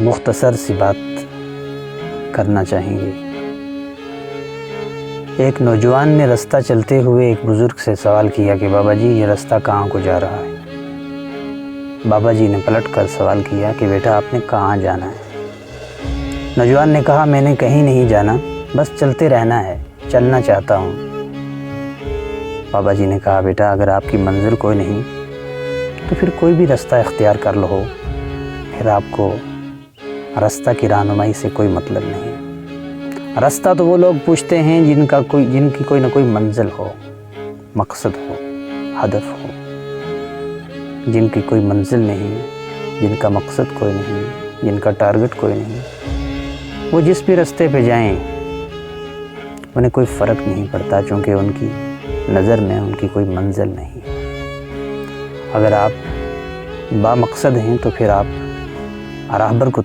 مختصر سی بات کرنا چاہیں گے۔ ایک نوجوان نے رستہ چلتے ہوئے ایک بزرگ سے سوال کیا کہ بابا جی یہ رستہ کہاں کو جا رہا ہے؟ بابا جی نے پلٹ کر سوال کیا کہ بیٹا آپ نے کہاں جانا ہے؟ نوجوان نے کہا میں نے کہیں نہیں جانا، بس چلتے رہنا ہے، چلنا چاہتا ہوں۔ بابا جی نے کہا بیٹا اگر آپ کی منزل کوئی نہیں تو پھر کوئی بھی رستہ اختیار کر لو، پھر آپ کو رستہ کی رہنمائی سے کوئی مطلب نہیں۔ رستہ تو وہ لوگ پوچھتے ہیں جن کی کوئی نہ کوئی منزل ہو، مقصد ہو، ہدف ہو۔ جن کی کوئی منزل نہیں، جن کا مقصد کوئی نہیں، جن کا ٹارگٹ کوئی نہیں، وہ جس بھی رستے پہ جائیں انہیں کوئی فرق نہیں پڑتا، چونکہ ان کی نظر میں ان کی کوئی منزل نہیں۔ اگر آپ با مقصد ہیں تو پھر آپ راہبر کو